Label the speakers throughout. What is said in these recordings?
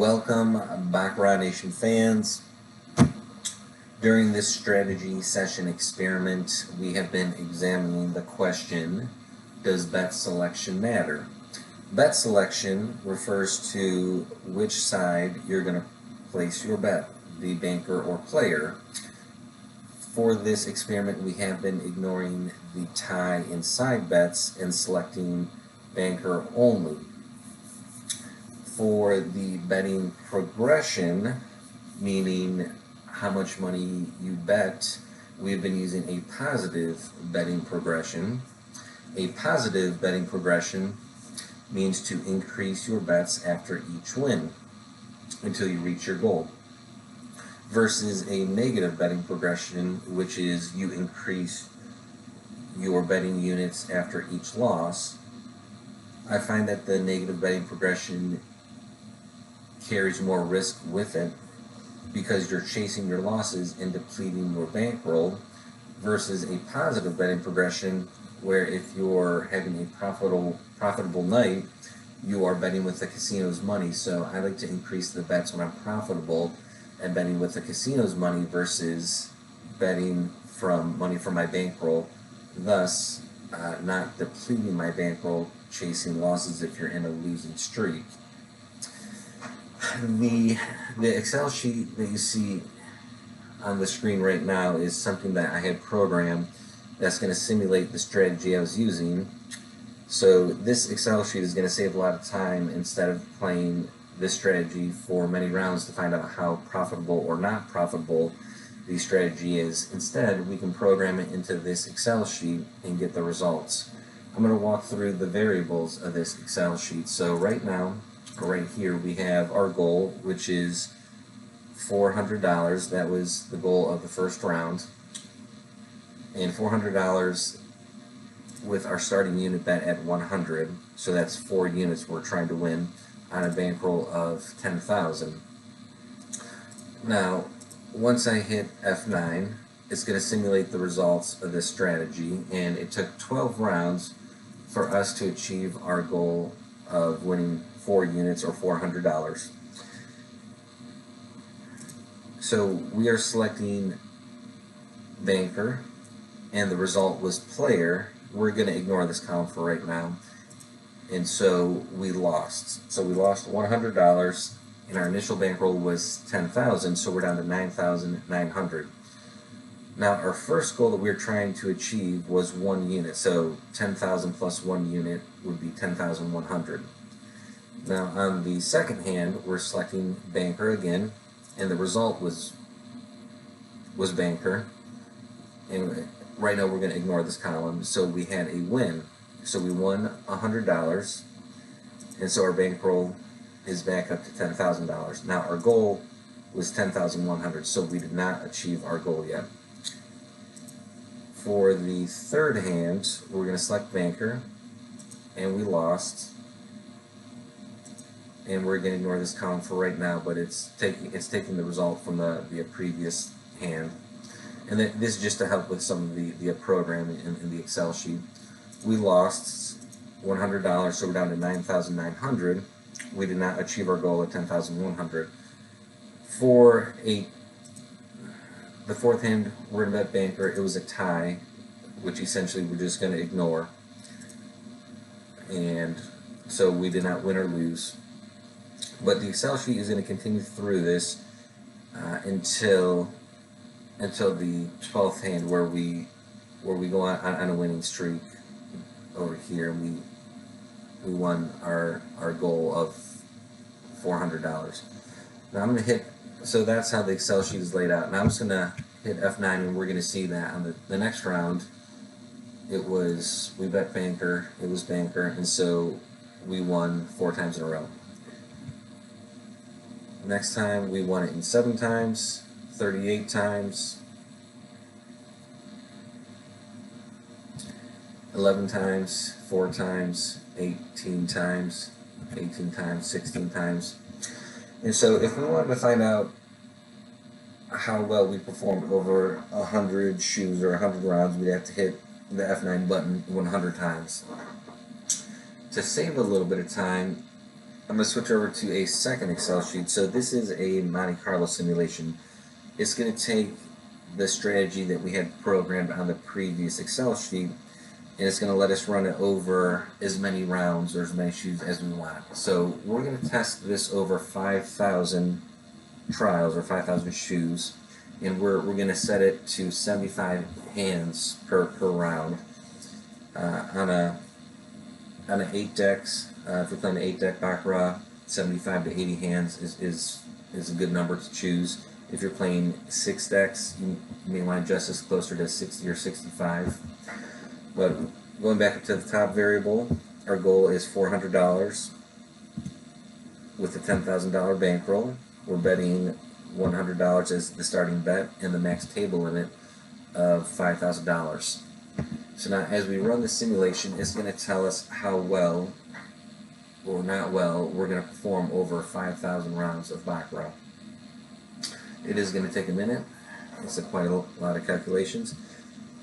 Speaker 1: Welcome, Baccarat Nation fans. During this strategy session experiment, we have been examining the question, does bet selection matter? Bet selection refers to which side you're going to place your bet, the banker or player. For this experiment, we have been ignoring the tie and side bets and selecting banker only. For the betting progression, meaning how much money you bet, we've been using a positive betting progression. A positive betting progression means to increase your bets after each win until you reach your goal, versus a negative betting progression, which is you increase your betting units after each loss. I find that the negative betting progression carries more risk with it because you're chasing your losses and depleting your bankroll, versus a positive betting progression where if you're having a profitable night, you are betting with the casino's money. So I like to increase the bets when I'm profitable and betting with the casino's money versus betting from money from my bankroll, thus not depleting my bankroll chasing losses if you're in a losing streak. The Excel sheet that you see on the screen right now is something that I had programmed that's going to simulate the strategy I was using. So this Excel sheet is going to save a lot of time instead of playing this strategy for many rounds to find out how profitable or not profitable the strategy is. Instead, we can program it into this Excel sheet and get the results. I'm going to walk through the variables of this Excel sheet. So right now, right here, we have our goal, which is $400. That was the goal of the first round. And $400 with our starting unit bet at 100. So that's 4 units we're trying to win on a bankroll of 10,000. Now, once I hit F9, it's going to simulate the results of this strategy, and it took 12 rounds for us to achieve our goal of winning 4 units or $400. So we are selecting banker, and the result was player. We're going to ignore this column for right now. And so we lost. So we lost $100, and our initial bankroll was 10,000, so we're down to 9,900. Now our first goal that we were trying to achieve was 1 unit, so 10,000 plus 1 unit would be 10,100. Now on the second hand, we're selecting banker again, and the result was banker. And right now we're going to ignore this column. So we had a win. So we won $100, and so our bankroll is back up to $10,000. Now our goal was 10,100, so we did not achieve our goal yet. For the third hand, we're going to select banker, and we lost. And we're going to ignore this column for right now, but it's taking the result from the previous hand. And this is just to help with some of the programming in the Excel sheet. We lost $100, so we're down to 9,900. We did not achieve our goal of 10,100. For the fourth hand, we're going to bet banker. It was a tie, which essentially we're just going to ignore. And so we did not win or lose. But the Excel sheet is going to continue through this until the 12th hand, where we go on a winning streak over here. We won our goal of $400. Now I'm going to hit, so that's how the Excel sheet is laid out. Now I'm just going to hit F9, and we're going to see that on the next round, we bet banker, it was banker, and so we won 4 times in a row. Next time we won it in 7 times, 38 times, 11 times, 4 times, 18 times, 18 times, 16 times. And so if we wanted to find out how well we performed over 100 shoes or 100 rounds, we'd have to hit the F9 button 100 times. To save a little bit of time, I'm going to switch over to a second Excel sheet. So this is a Monte Carlo simulation. It's going to take the strategy that we had programmed on the previous Excel sheet, and it's going to let us run it over as many rounds or as many shoes as we want. So we're going to test this over 5,000 trials or 5,000 shoes, and we're going to set it to 75 hands per round on an 8 decks. If you're playing an 8 deck Baccarat, 75 to 80 hands is a good number to choose. If you're playing 6 decks, you may want to adjust this closer to 60 or 65. But going back up to the top variable, our goal is $400 with a $10,000 bankroll. We're betting $100 as the starting bet and the max table limit of $5,000. So now as we run the simulation, it's going to tell us how well or not well we're going to perform over 5,000 rounds of Baccarat. It is going to take a minute. It's quite a lot of calculations.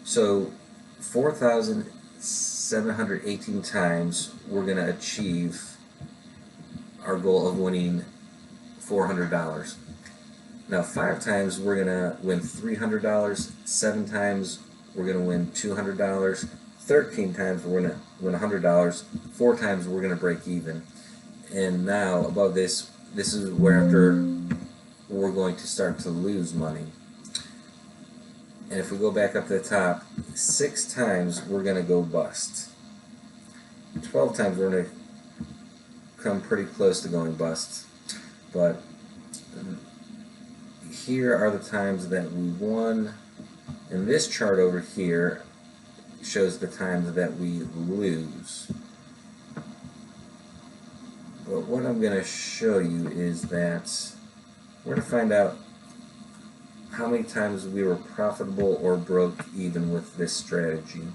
Speaker 1: So 4,718 times we're going to achieve our goal of winning $400. Now 5 times we're going to win $300, 7 times we're going to win $200, 13 times we're going to win $100, 4 times we're going to break even. And now above this is where after we're going to start to lose money. And if we go back up to the top, 6 times we're going to go bust. 12 times we're going to come pretty close to going bust. But here are the times that we won. And this chart over here shows the times that we lose. But what I'm going to show you is that we're going to find out how many times we were profitable or broke even with this strategy.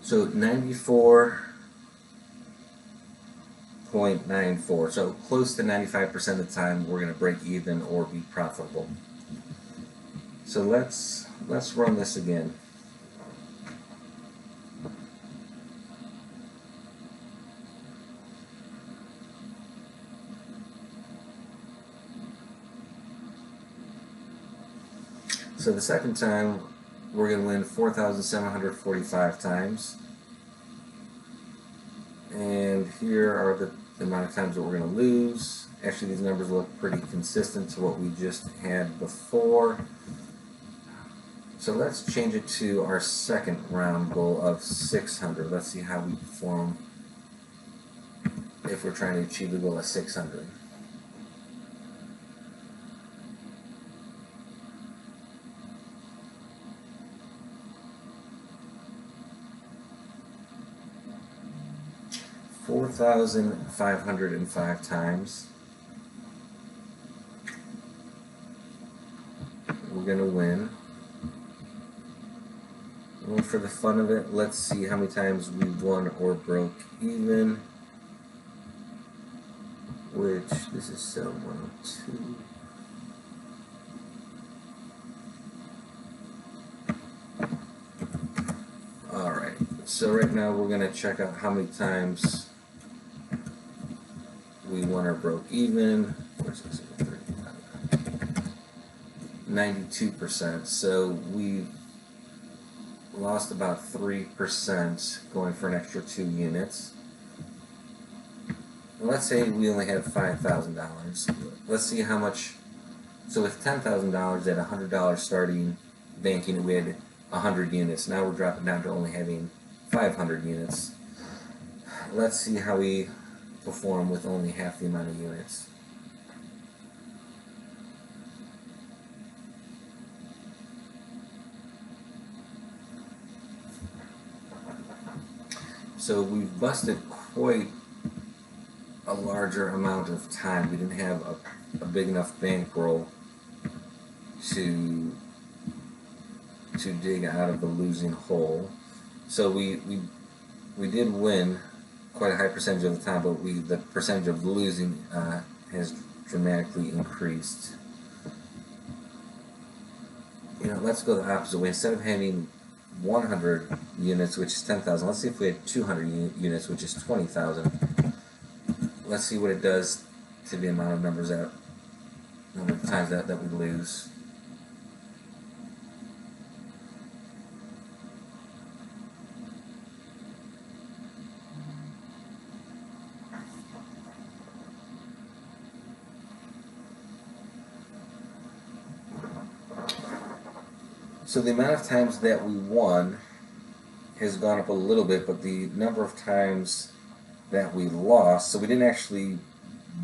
Speaker 1: So 94.94, so close to 95% of the time we're going to break even or be profitable. So let's run this again. So the second time we're going to win 4,745 times. And here are the amount of times that we're going to lose. Actually, these numbers look pretty consistent to what we just had before. So let's change it to our second round goal of 600. Let's see how we perform if we're trying to achieve the goal of 600. $4,505 times. We're going to win. And for the fun of it, let's see how many times we won or broke even. Which, this is so 102. Alright, so right now we're going to check out how many times we won or broke even. 92%. So we lost about 3% going for an extra 2 units. Let's say we only had $5,000. Let's see how much. So with $10,000 at $100 starting banking, we had 100 units. Now we're dropping down to only having 500 units. Let's see how we perform with only half the amount of units. So we've busted quite a larger amount of time. We didn't have a big enough bankroll to dig out of the losing hole. So we did win quite a high percentage of the time, but the percentage of losing has dramatically increased. You know, let's go the opposite way. Instead of having 100 units, which is 10,000, let's see if we had 200 units, which is 20,000. Let's see what it does to the amount of number of times that we lose. So the amount of times that we won has gone up a little bit, but the number of times that we lost, so we didn't actually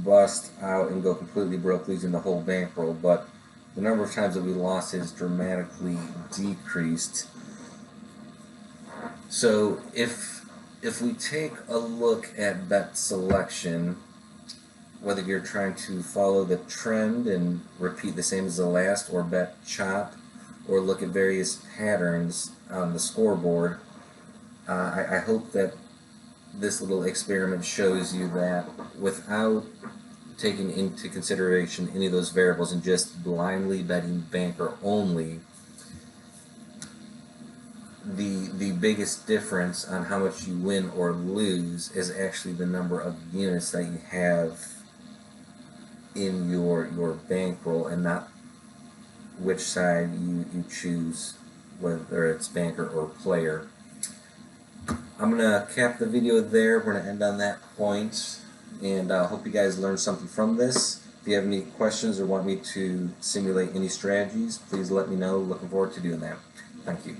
Speaker 1: bust out and go completely broke, losing the whole bankroll, but the number of times that we lost has dramatically decreased. So if we take a look at bet selection, whether you're trying to follow the trend and repeat the same as the last, or bet chop, or look at various patterns on the scoreboard, I hope that this little experiment shows you that without taking into consideration any of those variables and just blindly betting banker only, the biggest difference on how much you win or lose is actually the number of units that you have in your bankroll, and not which side you choose, whether it's banker or player. I'm going to cap the video there. We're going to end on that point, and I hope you guys learned something from this. If you have any questions or want me to simulate any strategies, please let me know. Looking forward to doing that. Thank you.